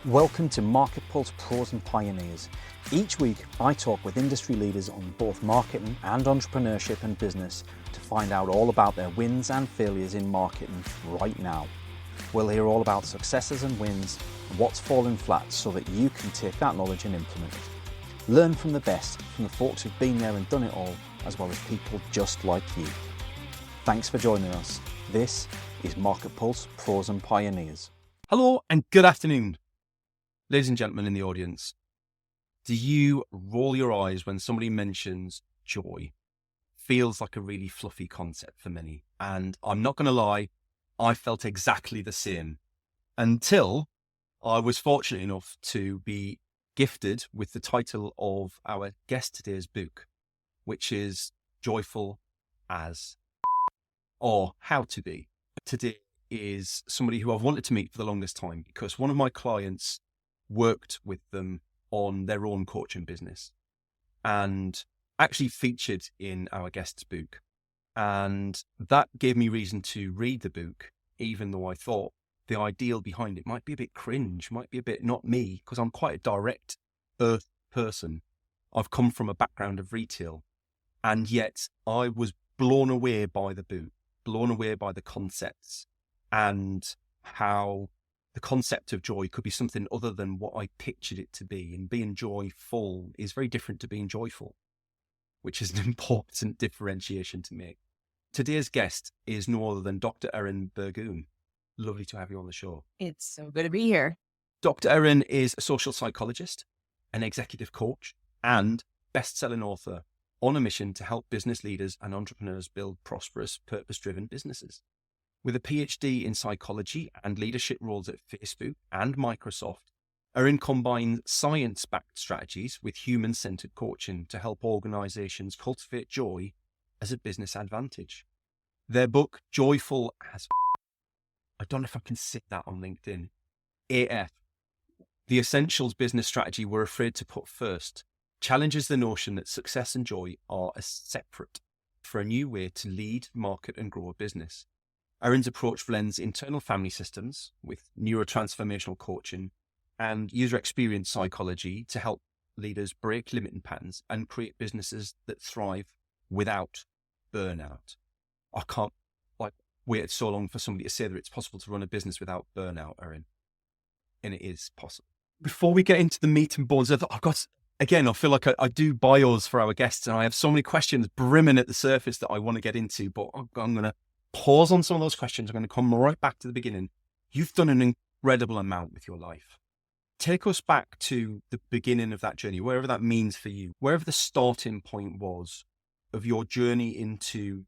Welcome to Market Pulse Pros and Pioneers. Each week, I talk with industry leaders on both marketing and entrepreneurship and business to find out all about their wins and failures in marketing right now. We'll hear all about successes and wins and what's fallen flat so that you can take that knowledge and implement it. Learn from the best, from the folks who've been there and done it all, as well as people just like you. Thanks for joining us. This is Market Pulse Pros and Pioneers. Hello and good afternoon. Ladies and gentlemen in the audience, do you roll your eyes when somebody mentions joy? Feels like a really fluffy concept for many. And I'm not going to lie, I felt exactly the same until I was fortunate enough to be gifted with the title of our guest today's book, which is Joyful as or How to Be. Today is somebody who I've wanted to meet for the longest time because one of my clients worked with them on their own coaching business and actually featured in our guest's book. And that gave me reason to read the book, even though I thought the ideal behind it might be a bit cringe, might be a bit not me, because I'm quite a direct earth person. I've come from a background of retail, and yet I was blown away by the book, blown away by the concepts and how the concept of joy could be something other than what I pictured it to be. And being joyful is very different to being joyful, which is an important differentiation to make. Today's guest is no other than Dr. Erin Burgoon. Lovely to have you on the show. It's so good to be here. Dr. Erin is a social psychologist, an executive coach, and best-selling author on a mission to help business leaders and entrepreneurs build prosperous, purpose-driven businesses. With a PhD in psychology and leadership roles at Facebook and Microsoft, Erin combines science-backed strategies with human-centered coaching to help organizations cultivate joy as a business advantage. Their book, Joyful as I don't know if I can say that on LinkedIn, AF, the essentials business strategy we're afraid to put first, challenges the notion that success and joy are as separate for a new way to lead, market, and grow a business. Erin's approach blends internal family systems with neurotransformational coaching and user experience psychology to help leaders break limiting patterns and create businesses that thrive without burnout. I can't wait so long for somebody to say that it's possible to run a business without burnout, Erin. And it is possible. Before we get into the meat and bones, I feel like I do bios for our guests and I have so many questions brimming at the surface that I want to get into, but I'm going to pause on some of those questions. I'm going to come right back to the beginning. You've done an incredible amount with your life. Take us back to the beginning of that journey, wherever that means for you, wherever the starting point was of your journey into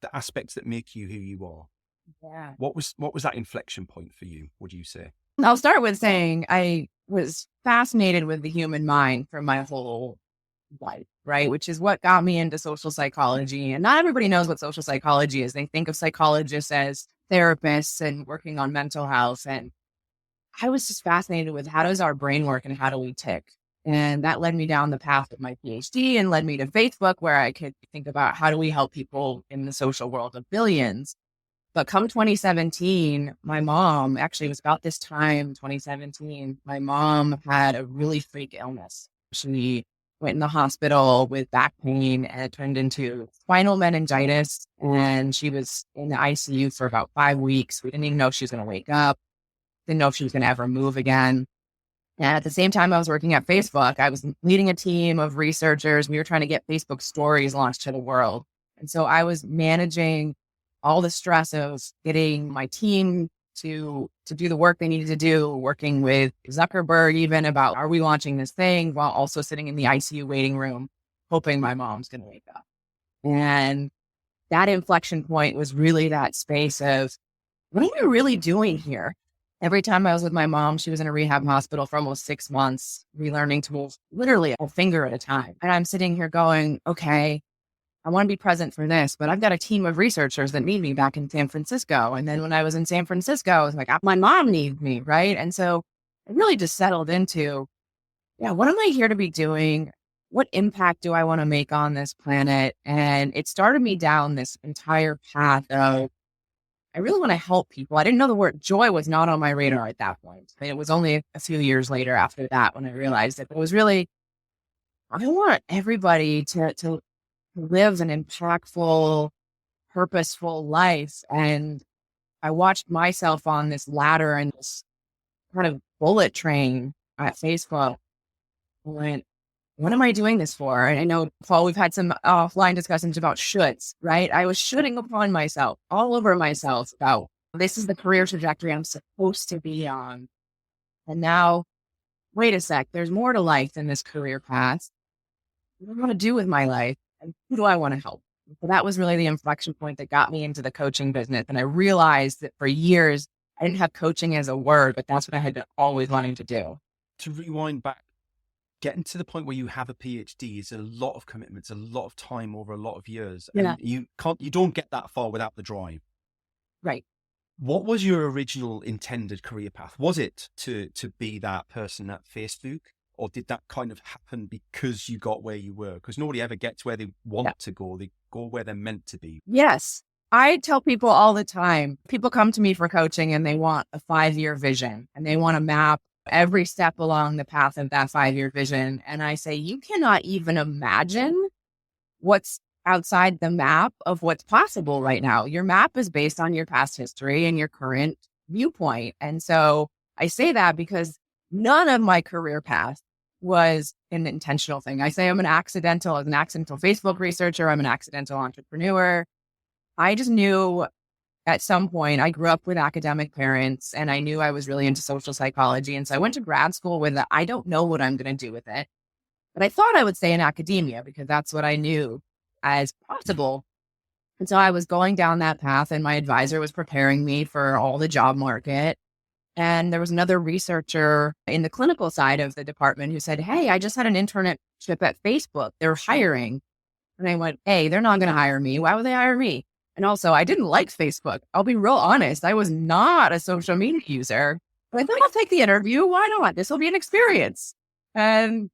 the aspects that make you who you are. Yeah. What was that inflection point for you, would you say? I'll start with saying I was fascinated with the human mind for my whole life, right? Which is what got me into social psychology. And not everybody knows what social psychology is. They think of psychologists as therapists and working on mental health. And I was just fascinated with how does our brain work and how do we tick? And that led me down the path of my PhD and led me to Facebook, where I could think about how do we help people in the social world of billions. But come 2017, my mom, actually it was about this time, 2017, my mom had a really freak illness. She went in the hospital with back pain and it turned into spinal meningitis. And she was in the ICU for about 5 weeks. We didn't even know if she was going to wake up. Didn't know if she was going to ever move again. And at the same time I was working at Facebook, I was leading a team of researchers. We were trying to get Facebook stories launched to the world. And so I was managing all the stress of getting my team to do the work they needed to do, working with Zuckerberg even about, are we launching this thing, while also sitting in the ICU waiting room, hoping my mom's going to wake up. And that inflection point was really that space of, what are we really doing here? Every time I was with my mom, she was in a rehab hospital for almost 6 months, relearning to move literally a finger at a time. And I'm sitting here going, okay, I want to be present for this, but I've got a team of researchers that need me back in San Francisco. And then when I was in San Francisco, I was like, my mom needs me, right? And so I really just settled into, what am I here to be doing? What impact do I want to make on this planet? And it started me down this entire path of I really want to help people. I didn't know the word joy was not on my radar at that point. I mean, it was only a few years later after that when I realized it. But it was really, I want everybody to live an impactful, purposeful life. And I watched myself on this ladder and this kind of bullet train at Facebook. I went, what am I doing this for? And I know, Paul, we've had some offline discussions about shoulds, right? I was shoulding upon myself, all over myself about this is the career trajectory I'm supposed to be on. And now, wait a sec, there's more to life than this career path. What do I want to do with my life? And who do I want to help? So that was really the inflection point that got me into the coaching business. And I realized that for years, I didn't have coaching as a word, but that's what I had been always wanting to do. To rewind back, getting to the point where you have a PhD is a lot of commitments, a lot of time over a lot of years. Yeah. And you don't get that far without the drive. Right. What was your original intended career path? Was it to be that person at Facebook? Or did that kind of happen because you got where you were? Because nobody ever gets where they want to go. They go where they're meant to be. Yes. I tell people all the time, people come to me for coaching and they want a 5-year vision and they want to map every step along the path of that 5-year vision. And I say, you cannot even imagine what's outside the map of what's possible right now. Your map is based on your past history and your current viewpoint. And so I say that because none of my career path was an intentional thing. I say I'm an accidental Facebook researcher. I'm an accidental entrepreneur. I just knew at some point, I grew up with academic parents and I knew I was really into social psychology. And so I went to grad school with it. I don't know what I'm going to do with it, but I thought I would stay in academia because that's what I knew as possible. And so I was going down that path and my advisor was preparing me for all the job market. And there was another researcher in the clinical side of the department who said, hey, I just had an internship at Facebook. They're hiring. And I went, hey, they're not going to hire me. Why would they hire me? And also, I didn't like Facebook. I'll be real honest. I was not a social media user. But I thought I'll take the interview. Why not? This will be an experience. And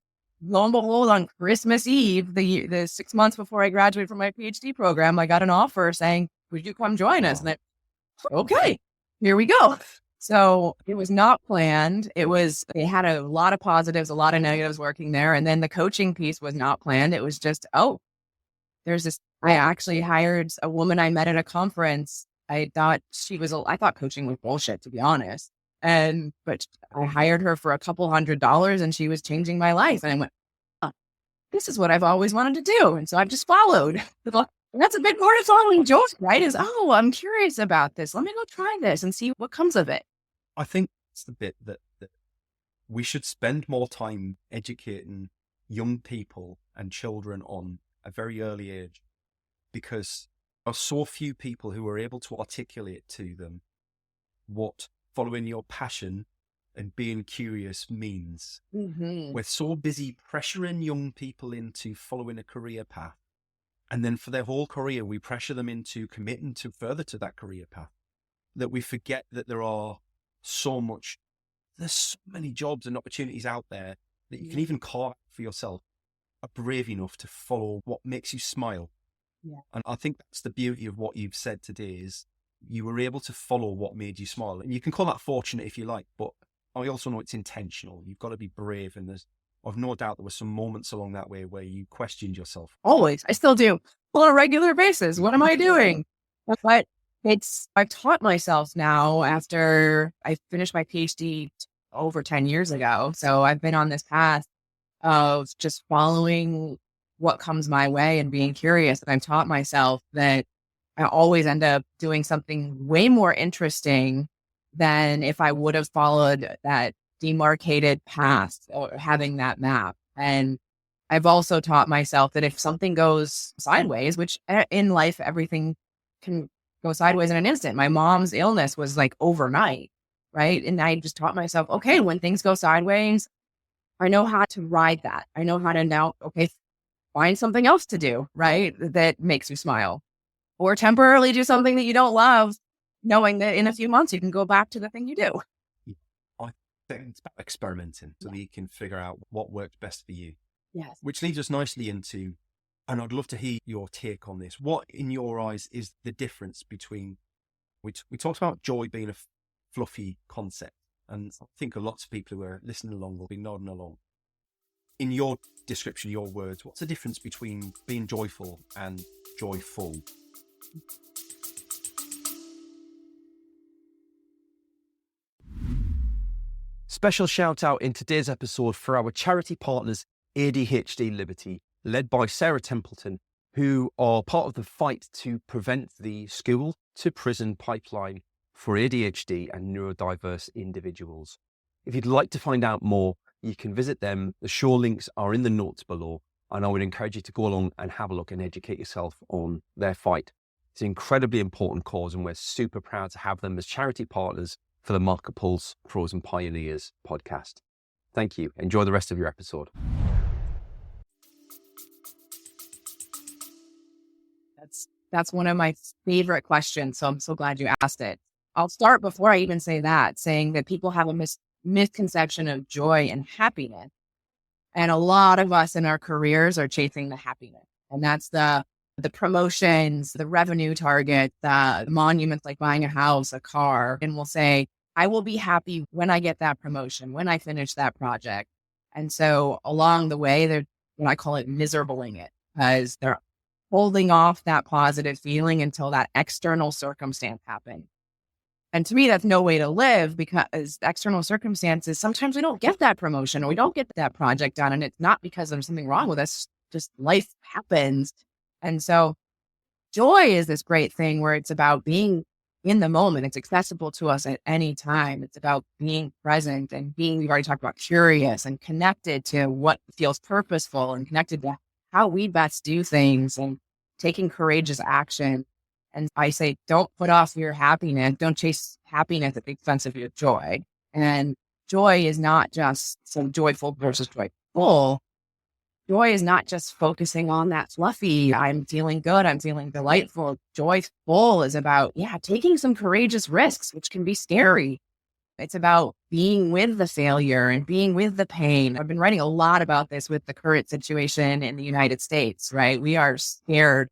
lo and behold, on Christmas Eve, the 6 months before I graduated from my PhD program, I got an offer saying, would you come join us? And okay, here we go. So it was not planned. They had a lot of positives, a lot of negatives working there. And then the coaching piece was not planned. It was just, I actually hired a woman I met at a conference. I thought coaching was bullshit, to be honest. But I hired her for $200 and she was changing my life. And I went, this is what I've always wanted to do. And so I've just followed. And that's a big part of following Joe's, right? Is, I'm curious about this. Let me go try this and see what comes of it. I think it's the bit that we should spend more time educating young people and children on a very early age, because there are so few people who are able to articulate to them what following your passion and being curious means. Mm-hmm. We're so busy pressuring young people into following a career path. And then for their whole career, we pressure them into committing to further to that career path, that we forget that there's so many jobs and opportunities out there that you can even carve out for yourself, are brave enough to follow what makes you smile. Yeah. And I think that's the beauty of what you've said today is you were able to follow what made you smile. And you can call that fortunate if you like, but I also know it's intentional. You've got to be brave. And I've no doubt there were some moments along that way where you questioned yourself. Always. I still do on a regular basis. What am I doing? But I've taught myself now after I finished my PhD over 10 years ago. So I've been on this path of just following what comes my way and being curious. And I've taught myself that I always end up doing something way more interesting than if I would have followed that demarcated path or having that map. And I've also taught myself that if something goes sideways, which in life, everything can go sideways in an instant. My mom's illness was like overnight, right? And I just taught myself, okay, when things go sideways, I know how to ride that. I know how to now, find something else to do, right? That makes you smile, or temporarily do something that you don't love, knowing that in a few months you can go back to the thing you do. I think it's about experimenting so that you can figure out what works best for you. Yes. Which leads us nicely into, and I'd love to hear your take on this. What in your eyes is the difference between We talked about joy being a fluffy concept, and I think lots of people who are listening along will be nodding along. In your description, your words, what's the difference between being joyful and joyful? Special shout out in today's episode for our charity partners, ADHD Liberty, led by Sarah Templeton, who are part of the fight to prevent the school to prison pipeline for ADHD and neurodiverse individuals. If you'd like to find out more, you can visit them. The show links are in the notes below, and I would encourage you to go along and have a look and educate yourself on their fight. It's an incredibly important cause, and we're super proud to have them as charity partners for the Market Pulse Frozen Pioneers podcast. Thank you. Enjoy the rest of your episode. That's one of my favorite questions. So I'm so glad you asked it. I'll start before I even say that, saying that people have a misconception of joy and happiness. And a lot of us in our careers are chasing the happiness. And that's the promotions, the revenue target, the monuments like buying a house, a car. And we'll say, I will be happy when I get that promotion, when I finish that project. And so along the way, they're what I call it miserabling it, because they're holding off that positive feeling until that external circumstance happens. And to me, that's no way to live, because external circumstances, sometimes we don't get that promotion or we don't get that project done. And it's not because there's something wrong with us, just life happens. And so joy is this great thing where it's about being in the moment. It's accessible to us at any time. It's about being present and being, we've already talked about, curious and connected to what feels purposeful and connected to how we best do things and taking courageous action. And I say, don't put off your happiness. Don't chase happiness at the expense of your joy. And joy is not just some joyful versus joyful. Joy is not just focusing on that fluffy, I'm feeling good, I'm feeling delightful. Joyful is about, taking some courageous risks, which can be scary. It's about being with the failure and being with the pain. I've been writing a lot about this with the current situation in the United States, right? We are scared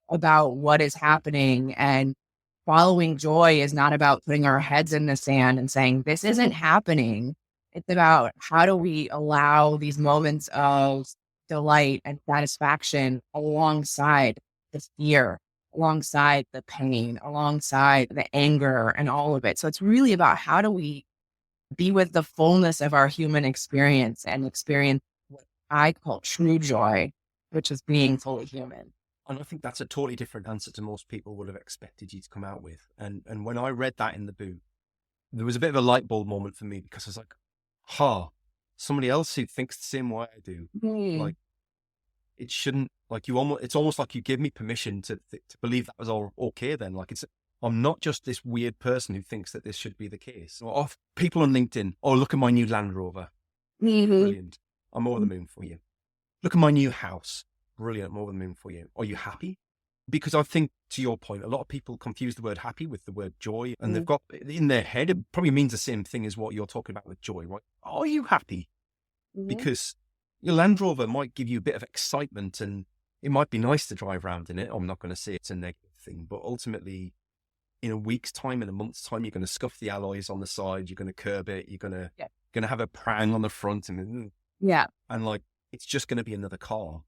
about what is happening, and following joy is not about putting our heads in the sand and saying, this isn't happening. It's about how do we allow these moments of delight and satisfaction alongside the fear, alongside the pain, alongside the anger and all of it. So it's really about how do we be with the fullness of our human experience and experience what I call true joy, which is being fully human. And I think that's a totally different answer to most people would have expected you to come out with. And when I read that in the book, there was a bit of a light bulb moment for me, because I was like, somebody else who thinks the same way I do. Like, it shouldn't, like, it's almost like you give me permission to believe that was all okay then. Like, I'm not just this weird person who thinks that this should be the case. Or people on LinkedIn, look at my new Land Rover. Brilliant. I'm over the moon for you. Look at my new house. Brilliant. I'm over the moon for you. Are you happy? Because I think, to your point, a lot of people confuse the word happy with the word joy, and they've got in their head, it probably means the same thing as what you're talking about with joy, right? Are you happy? Because your Land Rover might give you a bit of excitement, and it might be nice to drive around in it. I'm not going to say it's a negative thing, but ultimately, in a week's time, in a month's time, you're going to scuff the alloys on the side, you're going to curb it, you're going to have a prang on the front, and like, it's just going to be another car.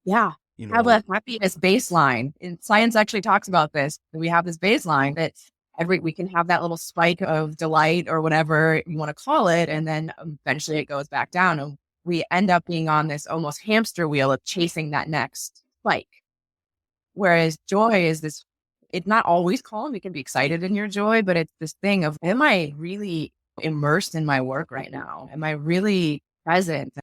Yeah. Have a happiness baseline. And science actually talks about this. We have this baseline that we can have that little spike of delight or whatever you want to call it. And then eventually it goes back down. And we end up being on this almost hamster wheel of chasing that next spike. Whereas joy is this, it's not always calm. You can be excited in your joy, but it's this thing of, am I really immersed in my work right now? Am I really present?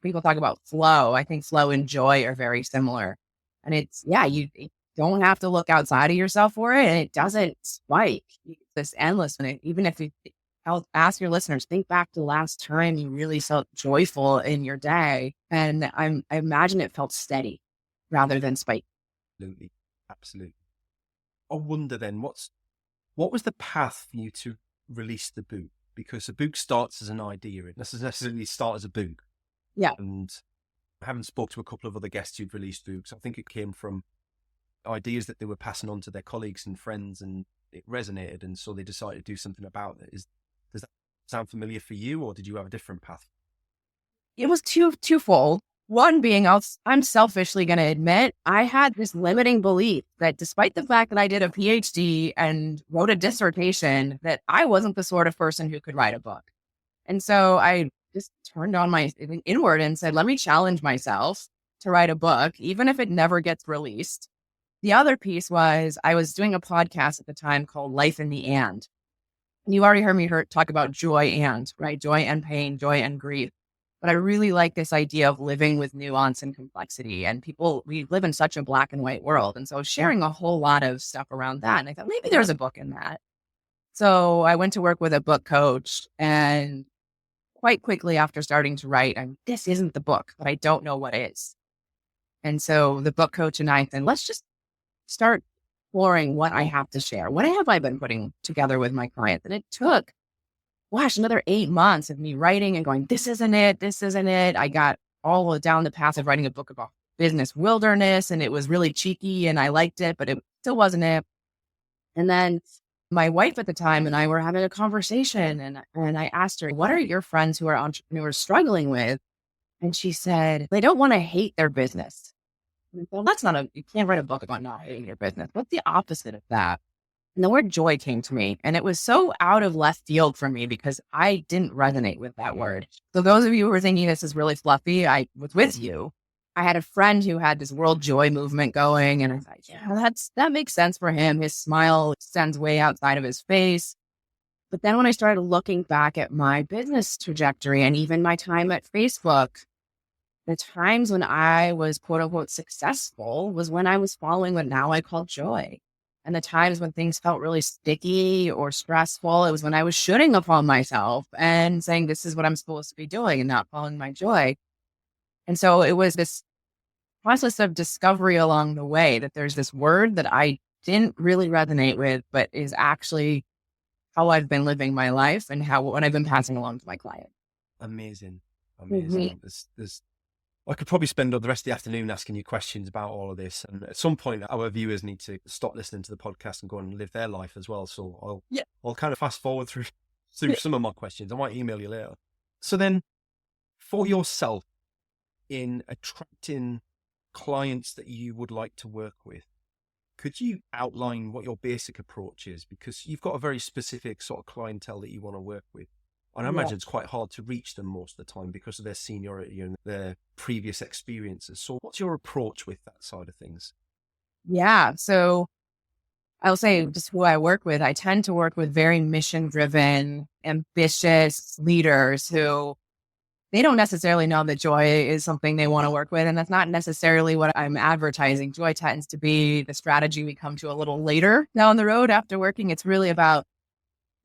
People talk about flow. I think flow and joy are very similar. And it's, you don't have to look outside of yourself for it. And it doesn't spike. It's this endless. And even if I'll ask your listeners, think back to the last time you really felt joyful in your day. And I imagine it felt steady rather than spike. Absolutely. I wonder then, what was the path for you to release the book? Because a book starts as an idea. It doesn't necessarily start as a book. Yeah. And I haven't spoke to a couple of other guests who'd released books. I think it came from ideas that they were passing on to their colleagues and friends, and it resonated, and so they decided to do something about it. Does that sound familiar for you, or did you have a different path? It was twofold. One being, I'm selfishly going to admit, I had this limiting belief that despite the fact that I did a PhD and wrote a dissertation, that I wasn't the sort of person who could write a book. And so I just turned on my inward and said, let me challenge myself to write a book, even if it never gets released. The other piece was I was doing a podcast at the time called Life in the And. You already heard me talk about joy and, right? Joy and pain, joy and grief. But I really like this idea of living with nuance and complexity. And we live in such a black and white world. And so sharing a whole lot of stuff around that. And I thought maybe there's a book in that. So I went to work with a book coach, and quite quickly after starting to write, this isn't the book, but I don't know what is. And so the book coach and I said, let's just start exploring what I have to share. What have I been putting together with my clients? And it took another 8 months of me writing and going, this isn't it. I got all down the path of writing a book about business wilderness, and it was really cheeky and I liked it, but it still wasn't it. And then my wife at the time and I were having a conversation, and I asked her, what are your friends who are entrepreneurs struggling with? And she said, they don't want to hate their business. Well, you can't write a book about not hating your business. What's the opposite of that? And the word joy came to me, and it was so out of left field for me because I didn't resonate with that word. So those of you who are thinking this is really fluffy, I was with you. I had a friend who had this world joy movement going, and I thought, yeah, that makes sense for him. His smile extends way outside of his face. But then when I started looking back at my business trajectory and even my time at Facebook, the times when I was quote unquote successful was when I was following what now I call joy. And the times when things felt really sticky or stressful, it was when I was shooting upon myself and saying, this is what I'm supposed to be doing, and not following my joy. And so it was this process of discovery along the way that there's this word that I didn't really resonate with, but is actually how I've been living my life and what I've been passing along to my client. Amazing. Mm-hmm. I could probably spend the rest of the afternoon asking you questions about all of this. And at some point, our viewers need to stop listening to the podcast and go and live their life as well. So I'll kind of fast forward through some of my questions. I might email you later. So then, for yourself, in attracting clients that you would like to work with, could you outline what your basic approach is? Because you've got a very specific sort of clientele that you want to work with. And I imagine it's quite hard to reach them most of the time because of their seniority and their previous experiences. So what's your approach with that side of things? Yeah. So I'll say just who I work with. I tend to work with very mission-driven, ambitious leaders who they don't necessarily know that joy is something they want to work with. And that's not necessarily what I'm advertising. Joy tends to be the strategy we come to a little later down the road after working. It's really about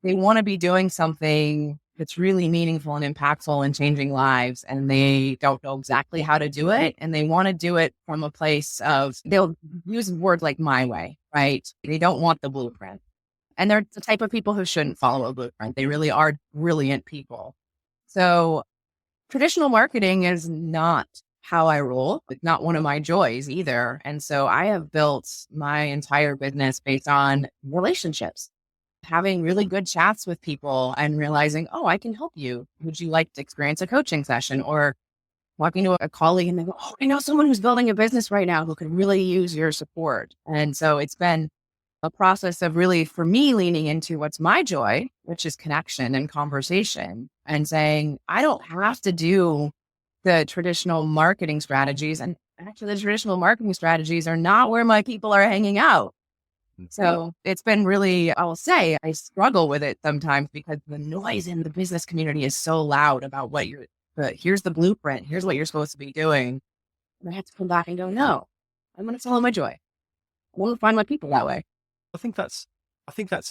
they want to be doing something that's really meaningful and impactful and changing lives. And they don't know exactly how to do it. And they want to do it from a place of, they'll use words like my way, right? They don't want the blueprint. And they're the type of people who shouldn't follow a blueprint. They really are brilliant people. So traditional marketing is not how I roll. It's not one of my joys either. And so I have built my entire business based on relationships. Having really good chats with people and realizing, oh, I can help you. Would you like to experience a coaching session? Or walking to a colleague and they go, oh, I know someone who's building a business right now who could really use your support. And so it's been a process of really, for me, leaning into what's my joy, which is connection and conversation, and saying, I don't have to do the traditional marketing strategies. And actually, the traditional marketing strategies are not where my people are hanging out. So it's been really, I will say, I struggle with it sometimes because the noise in the business community is so loud about here's the blueprint, here's what you're supposed to be doing. And I have to come back and go, no, I'm going to follow my joy. I want to find my people that way. I think that's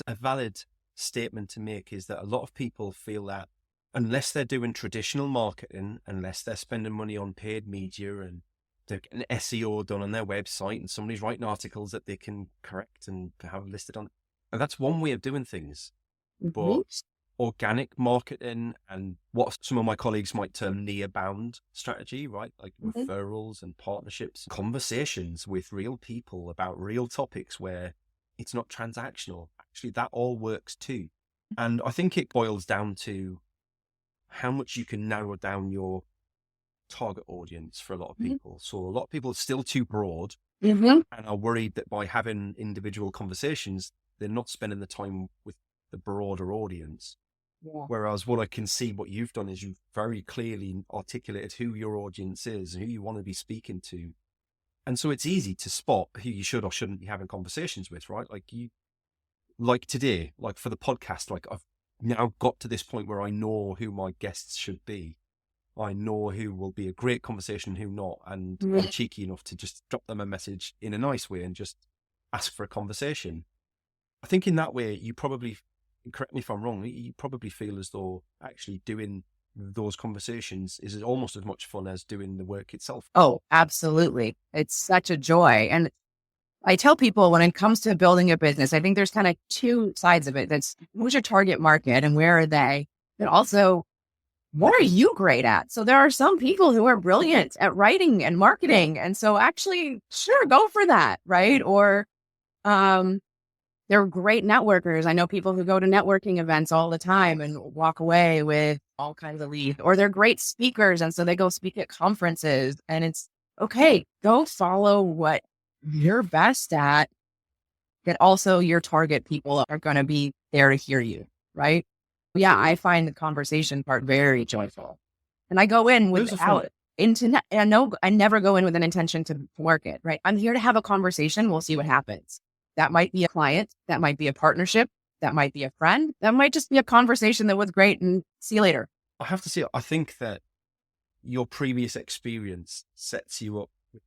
a valid statement to make, is that a lot of people feel that unless they're doing traditional marketing, unless they're spending money on paid media and they're getting SEO done on their website and somebody's writing articles that they can correct and have listed on. And that's one way of doing things. Mm-hmm. But organic marketing and what some of my colleagues might term near-bound strategy, right? Like referrals and partnerships, conversations with real people about real topics where it's not transactional. Actually, that all works too. And I think it boils down to how much you can narrow down your target audience for a lot of people. So a lot of people are still too broad and are worried that by having individual conversations, they're not spending the time with the broader audience. Yeah. Whereas what I can see what you've done is you've very clearly articulated who your audience is and who you want to be speaking to. And so it's easy to spot who you should or shouldn't be having conversations with, right? Like today, like for the podcast, like I've now got to this point where I know who my guests should be. I know who will be a great conversation, who not. And I'm cheeky enough to just drop them a message in a nice way and just ask for a conversation. I think in that way, you probably, correct me if I'm wrong, you probably feel as though actually doing those conversations is almost as much fun as doing the work itself. Oh, absolutely. It's such a joy. And I tell people when it comes to building a business, I think there's kind of two sides of it. That's who's your target market and where are they? But also, what are you great at? So there are some people who are brilliant at writing and marketing. And so actually, sure, go for that, right? Or they're great networkers. I know people who go to networking events all the time and walk away with all kinds of leads, or they're great speakers. And so they go speak at conferences, and it's okay. Go follow what you're best at, that also your target people are going to be there to hear you. Right. Yeah. I find the conversation part very joyful, and I go in without internet. I know I never go in with an intention to work it. Right. I'm here to have a conversation. We'll see what happens. That might be a client, that might be a partnership, that might be a friend, that might just be a conversation that was great and see you later. I have to say, I think that your previous experience sets you up with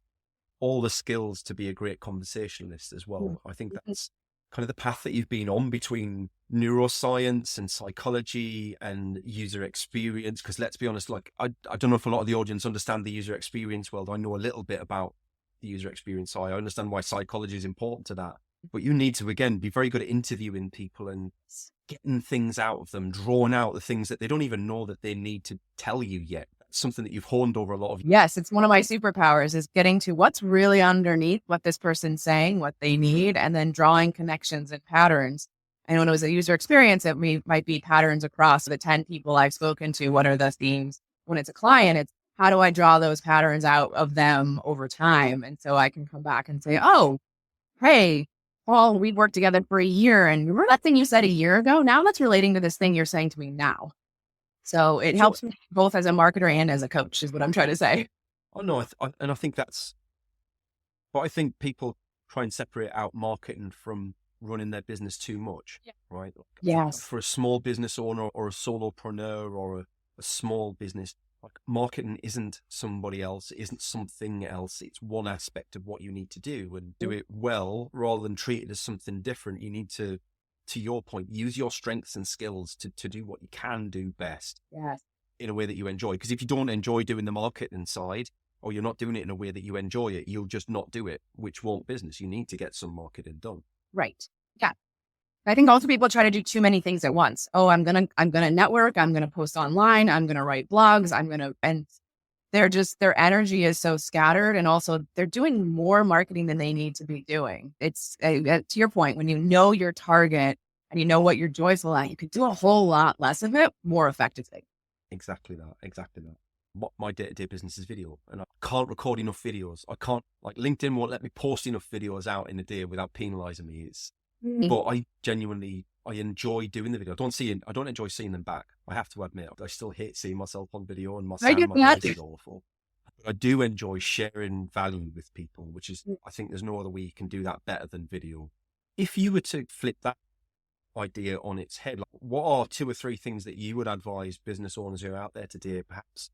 all the skills to be a great conversationalist as well. I think that's kind of the path that you've been on between neuroscience and psychology and user experience. Because let's be honest, like I don't know if a lot of the audience understand the user experience world. I know a little bit about the user experience side. I understand why psychology is important to that. But you need to, again, be very good at interviewing people and getting things out of them, drawing out the things that they don't even know that they need to tell you yet. That's something that you've honed over a lot of. Yes, it's one of my superpowers is getting to what's really underneath what this person's saying, what they need, and then drawing connections and patterns. And when it was a user experience, it might be patterns across the 10 people I've spoken to. What are the themes? When it's a client, it's how do I draw those patterns out of them over time? And so I can come back and say, oh, hey, Paul, we've worked together for a year. And remember that thing you said a year ago? Now that's relating to this thing you're saying to me now. So it helps me both as a marketer and as a coach is what I'm trying to say. Oh, no. And I think that's, but I think people try and separate out marketing from running their business too much, right? Yes. For a small business owner or a solopreneur or a small business, like marketing isn't somebody else, it isn't something else. It's one aspect of what you need to do and do it well rather than treat it as something different. You need to your point, use your strengths and skills to do what you can do best in a way that you enjoy. Because if you don't enjoy doing the marketing side or you're not doing it in a way that you enjoy it, you'll just not do it, which won't business. You need to get some marketing done. Right. Yeah. I think also people try to do too many things at once. Oh, I'm going to network. I'm going to post online. I'm going to write blogs. And their energy is so scattered. And also they're doing more marketing than they need to be doing. It's to your point, when you know your target and you know what you're joyful at, you can do a whole lot less of it more effectively. Exactly that. What my day-to-day business is video, and I can't record enough videos. I can't, like LinkedIn won't let me post enough videos out in a day without penalizing me. But I genuinely, I enjoy doing the video. I don't enjoy seeing them back. I have to admit, I still hate seeing myself on video and my voice is awful. But I do enjoy sharing value with people, which is, I think there's no other way you can do that better than video. If you were to flip that idea on its head, like, what are 2 or 3 things that you would advise business owners who are out there today, perhaps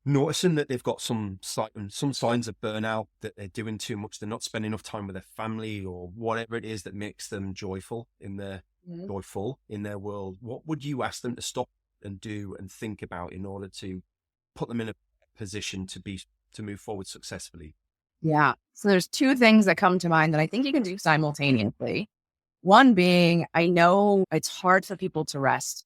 noticing that they've got some signs of burnout, that they're doing too much, they're not spending enough time with their family or whatever it is that makes them joyful in their world? What would you ask them to stop and do and think about in order to put them in a position to move forward successfully? Yeah. So there's 2 things that come to mind that I think you can do simultaneously. One being, I know it's hard for people to rest.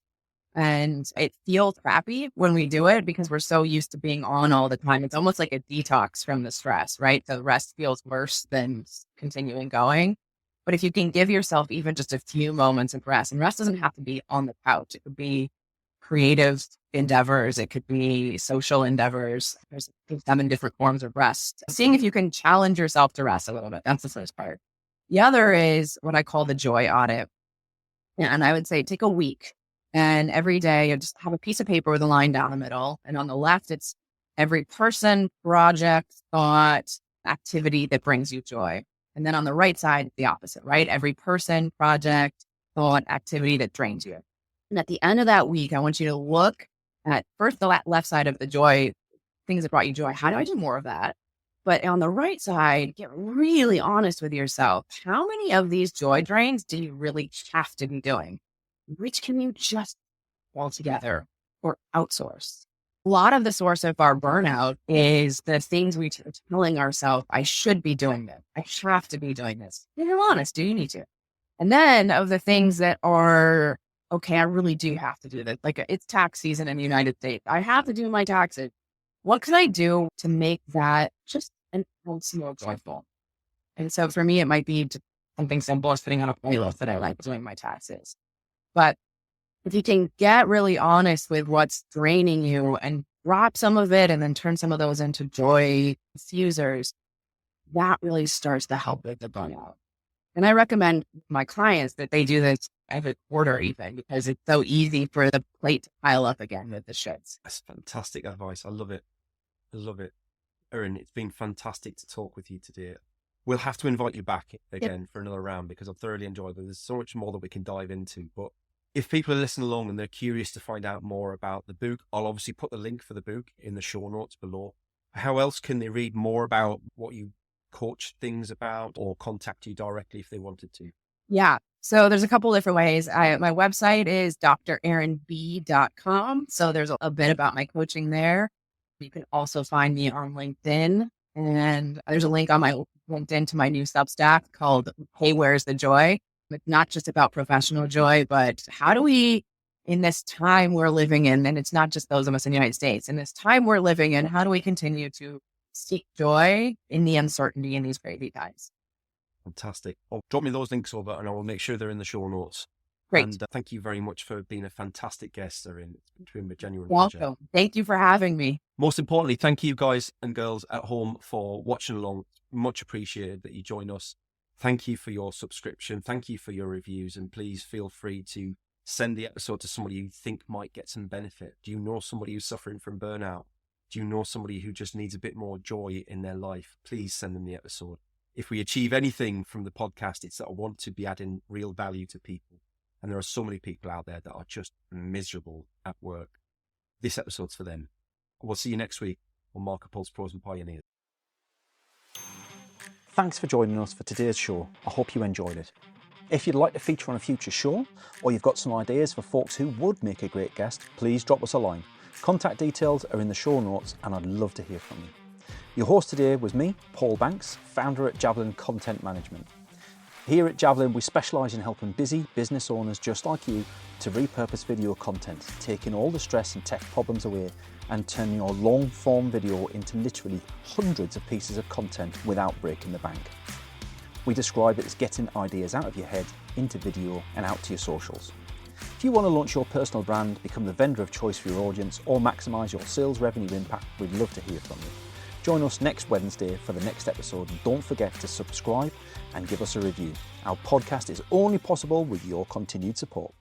And it feels crappy when we do it because we're so used to being on all the time. It's almost like a detox from the stress, right? The rest feels worse than continuing going. But if you can give yourself even just a few moments of rest, and rest doesn't have to be on the couch, it could be creative endeavors, it could be social endeavors. There's 7 different forms of rest. Seeing if you can challenge yourself to rest a little bit. That's the first part. The other is what I call the joy audit. And I would say take a week. And every day you just have a piece of paper with a line down the middle. And on the left, it's every person, project, thought, activity that brings you joy. And then on the right side, the opposite, right? Every person, project, thought, activity that drains you. And at the end of that week, I want you to look at first the left side of the joy, things that brought you joy. How do I do more of that? But on the right side, get really honest with yourself. How many of these joy drains do you really have to be doing? Which can you just pull together or outsource? A lot of the source of our burnout is the things we are telling ourselves, I should be doing this. I have to be doing this. And you're honest, do you need to? And then of the things that are, okay, I really do have to do this. Like it's tax season in the United States. I have to do my taxes. What can I do to make that just an ounce more joyful? And so for me, it might be just something simple as putting on a playlist that I like doing my taxes. But if you can get really honest with what's draining you and drop some of it and then turn some of those into joy diffusers, that really starts to help with the burnout. And I recommend my clients that they do this every quarter even because it's so easy for the plate to pile up again with the shits. That's fantastic advice. I love it. I love it. Erin, it's been fantastic to talk with you today. We'll have to invite you back again for another round because I've thoroughly enjoyed it. There's so much more that we can dive into. But if people are listening along and they're curious to find out more about the book, I'll obviously put the link for the book in the show notes below. How else can they read more about what you coach things about or contact you directly if they wanted to? Yeah. So there's a couple different ways. My website is drerinb.com. So there's a bit about my coaching there. You can also find me on LinkedIn. And there's a link on my LinkedIn to my new Substack called Hey, Where's the Joy? It's not just about professional joy, but how do we, in this time we're living in, and it's not just those of us in the United States, in this time we're living in, how do we continue to seek joy in the uncertainty in these crazy times? Fantastic. Oh, drop me those links over and I will make sure they're in the show notes. Great. And thank you very much for being a fantastic guest, Erin. It's been a genuine Welcome. pleasure. Thank you for having me. Most importantly, thank you guys and girls at home for watching along. Much appreciated that you join us. Thank you for your subscription. Thank you for your reviews. And please feel free to send the episode to somebody you think might get some benefit. Do you know somebody who's suffering from burnout? Do you know somebody who just needs a bit more joy in their life? Please send them the episode. If we achieve anything from the podcast, it's that I want to be adding real value to people. And there are so many people out there that are just miserable at work. This episode's for them. We'll see you next week on Market Pulse Pros and Pioneers. Thanks for joining us for today's show. I hope you enjoyed it. If you'd like to feature on a future show, or you've got some ideas for folks who would make a great guest, please drop us a line. Contact details are in the show notes and I'd love to hear from you. Your host today was me, Paul Banks, founder at Javelin Content Management. Here at Javelin, we specialise in helping busy business owners just like you to repurpose video content, taking all the stress and tech problems away and turning your long-form video into literally hundreds of pieces of content without breaking the bank. We describe it as getting ideas out of your head into video and out to your socials. If you want to launch your personal brand, become the vendor of choice for your audience, or maximise your sales revenue impact, we'd love to hear from you. Join us next Wednesday for the next episode, and don't forget to subscribe and give us a review. Our podcast is only possible with your continued support.